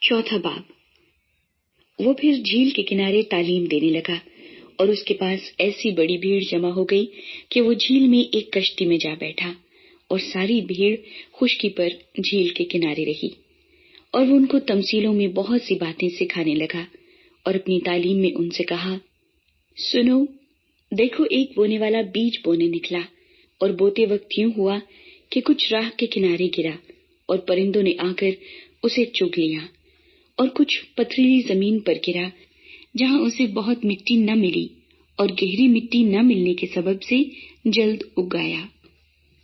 چوتھا باب۔ وہ پھر جھیل کے کنارے تعلیم دینے لگا اور اس کے پاس ایسی بڑی بھیڑ جمع ہو گئی کہ وہ جھیل میں ایک کشتی میں جا بیٹھا اور ساری بھیڑ خشکی پر جھیل کے کنارے رہی، اور وہ ان کو تمثیلوں میں بہت سی باتیں سکھانے لگا اور اپنی تعلیم میں ان سے کہا، سنو، دیکھو ایک بونے والا بیج بونے نکلا، اور بوتے وقت یوں ہوا کہ کچھ راہ کے کنارے گرا اور پرندوں نے آ کر اسے چگ لیا، اور کچھ پتھریلی زمین پر گرا جہاں اسے بہت مٹی نہ ملی، اور گہری مٹی نہ ملنے کے سبب سے جلد اگ گیا،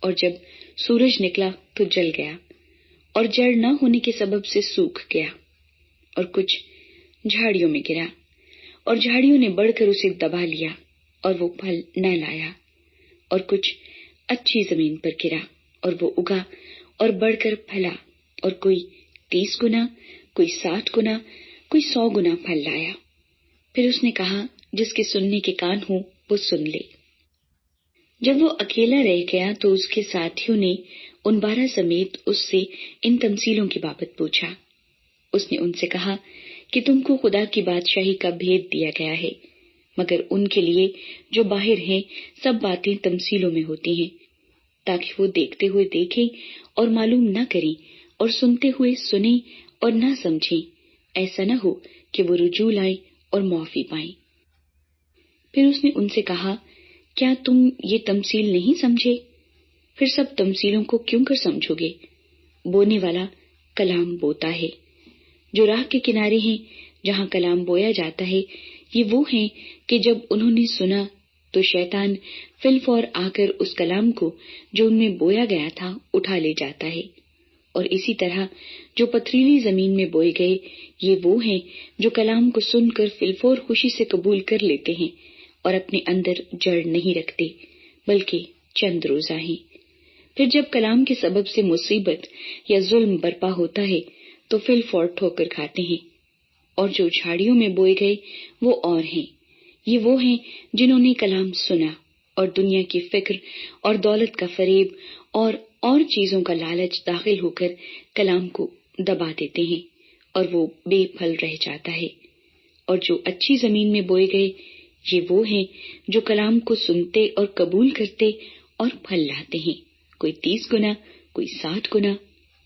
اور جب سورج نکلا تو جل گیا، اور جڑ نہ ہونے کے سبب سے سوکھ گیا، اور کچھ جھاڑیوں میں گرا، اور جھاڑیوں نے بڑھ کر اسے دبا لیا اور وہ پھل نہ لایا، اور کچھ اچھی زمین پر گرا اور وہ اگا اور بڑھ کر پھلا، اور کوئی 30 گنا، کوئی 60 گنا، کوئی 100 گنا پھل لایا۔ پھر اس نے کہا، جس کے سننے کے کان ہوں وہ سن لے۔ جب وہ اکیلا رہ گیا تو اس کے ساتھیوں نے ان 12 سمیت اس سے ان تمثیلوں کی بابت پوچھا۔ اس نے ان سے کہا کہ تم کو خدا کی بادشاہی کا بھید دیا گیا ہے، مگر ان کے لیے جو باہر ہیں سب باتیں تمثیلوں میں ہوتی ہیں، تاکہ وہ دیکھتے ہوئے دیکھیں اور معلوم نہ کریں، اور سنتے ہوئے سنیں اور نہ سمجھیں، ایسا نہ ہو کہ وہ رجوع لائیں اور معافی پائیں۔ پھر اس نے ان سے کہا، کیا تم یہ تمثیل نہیں سمجھے؟ پھر سب تمثیلوں کو کیوں کر سمجھو گے؟ بونے والا کلام بوتا ہے۔ جو راہ کے کنارے ہیں جہاں کلام بویا جاتا ہے، یہ وہ ہیں کہ جب انہوں نے سنا تو شیطان فی الفور آ کر اس کلام کو جو ان میں بویا گیا تھا اٹھا لے جاتا ہے۔ اور اسی طرح جو پتھریلی زمین میں بوئے گئے، یہ وہ ہیں جو کلام کو سن کر فی الفور خوشی سے قبول کر لیتے ہیں اور اپنے اندر جڑ نہیں رکھتے، بلکہ چند روزہ ہیں۔ پھر جب کلام کے سبب سے مصیبت یا ظلم برپا ہوتا ہے تو فی الفور ٹھوکر کھاتے ہیں۔ اور جو جھاڑیوں میں بوئے گئے وہ اور ہیں، یہ وہ ہیں جنہوں نے کلام سنا اور دنیا کی فکر اور دولت کا فریب اور چیزوں کا لالچ داخل ہو کر کلام کو دبا دیتے ہیں، اور وہ بے پھل رہ جاتا ہے۔ اور جو اچھی زمین میں بوئے گئے، یہ وہ ہیں جو کلام کو سنتے اور قبول کرتے اور پھل لاتے ہیں، کوئی 30 گنا، کوئی 60 گنا،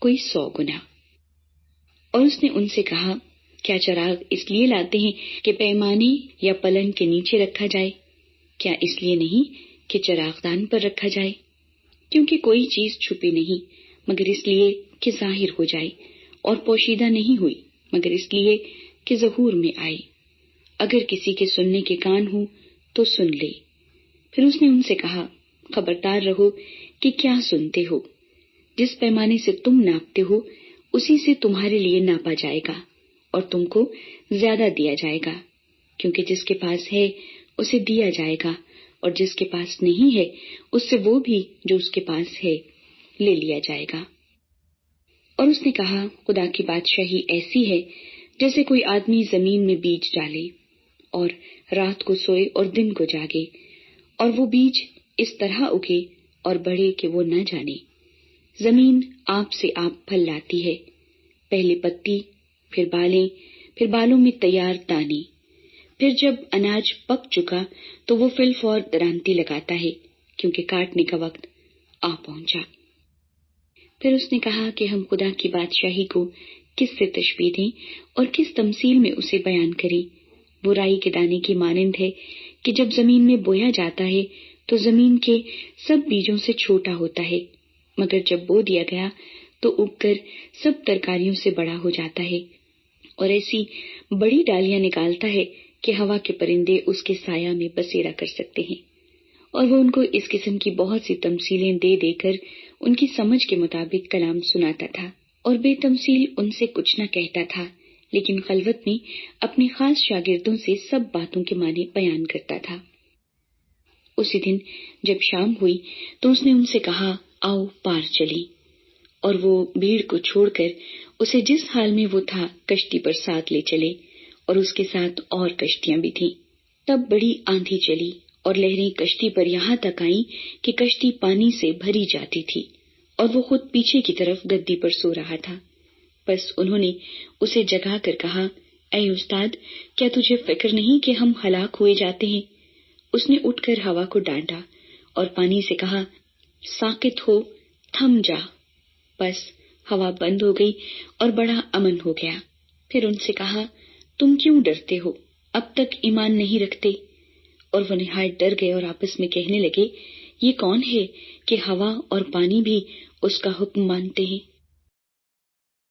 کوئی 100 گنا۔ اور اس نے ان سے کہا، کیا چراغ اس لیے لاتے ہیں کہ پیمانے یا پلنگ کے نیچے رکھا جائے؟ کیا اس لیے نہیں کہ چراغ دان پر رکھا جائے؟ کیونکہ کوئی چیز چھپی نہیں مگر اس لیے کہ ظاہر ہو جائے، اور پوشیدہ نہیں ہوئی مگر اس لیے کہ ظہور میں آئے۔ اگر کسی کے سننے کے کان ہوں تو سن لے۔ پھر اس نے ان سے کہا، خبردار رہو کہ کیا سنتے ہو۔ جس پیمانے سے تم ناپتے ہو اسی سے تمہارے لیے ناپا جائے گا اور تم کو زیادہ دیا جائے گا، کیونکہ جس کے پاس ہے اسے دیا جائے گا، اور جس کے پاس نہیں ہے اس سے وہ بھی جو اس کے پاس ہے لے لیا جائے گا۔ اور اس نے کہا، خدا کی بادشاہی ایسی ہے جیسے کوئی آدمی زمین میں بیج ڈالے اور رات کو سوئے اور دن کو جاگے، اور وہ بیج اس طرح اگے اور بڑھے کہ وہ نہ جانے۔ زمین آپ سے آپ پھل لاتی ہے، پہلے پتی، پھر بالیں، پھر بالوں میں تیار دانے۔ پھر جب اناج پک چکا تو وہ فی الفور درانتی لگاتا ہے، کیونکہ کاٹنے کا وقت آ پہنچا۔ پھر اس نے کہا کہ ہم خدا کی بادشاہی کو کس سے تشبیہ دیں اور کس تمثیل میں اسے بیان کریں؟ وہ رائی کے دانے کی مانند ہے کہ جب زمین میں بویا جاتا ہے تو زمین کے سب بیجوں سے چھوٹا ہوتا ہے، مگر جب بو دیا گیا تو اگ کر سب ترکاریوں سے بڑا ہو جاتا ہے، اور ایسی بڑی ڈالیاں نکالتا ہے کہ ہوا کے پرندے اس کے سایہ میں بسیرا کر سکتے ہیں۔ اور وہ ان کو اس قسم کی بہت سی تمثیلیں دے دے کر ان کی سمجھ کے مطابق کلام سناتا تھا، اور بے تمثیل ان سے کچھ نہ کہتا تھا، لیکن خلوت میں اپنے خاص شاگردوں سے سب باتوں کے معنی بیان کرتا تھا۔ اسی دن جب شام ہوئی تو اس نے ان سے کہا، آؤ پار چلیں۔ اور وہ بھیڑ کو چھوڑ کر اسے جس حال میں وہ تھا کشتی پر ساتھ لے چلے، اور اس کے ساتھ اور کشتیاں بھی تھیں۔ تب بڑی آندھی چلی اور لہریں کشتی پر یہاں تک آئیں کہ کشتی پانی سے بھری جاتی تھی، اور وہ خود پیچھے کی طرف گدی پر سو رہا تھا۔ بس انہوں نے اسے جگا کر کہا، اے استاد، کیا تجھے فکر نہیں کہ ہم ہلاک ہوئے جاتے ہیں؟ اس نے اٹھ کر ہوا کو ڈانٹا اور پانی سے کہا، ساکت ہو، تھم جا۔ بس ہوا بند ہو گئی اور بڑا امن ہو گیا۔ پھر ان سے کہا، تم کیوں ڈرتے ہو؟ اب تک ایمان نہیں رکھتے؟ اور وہ نہایت ڈر گئے اور آپس میں کہنے لگے، یہ کون ہے کہ ہوا اور پانی بھی اس کا حکم مانتے ہیں؟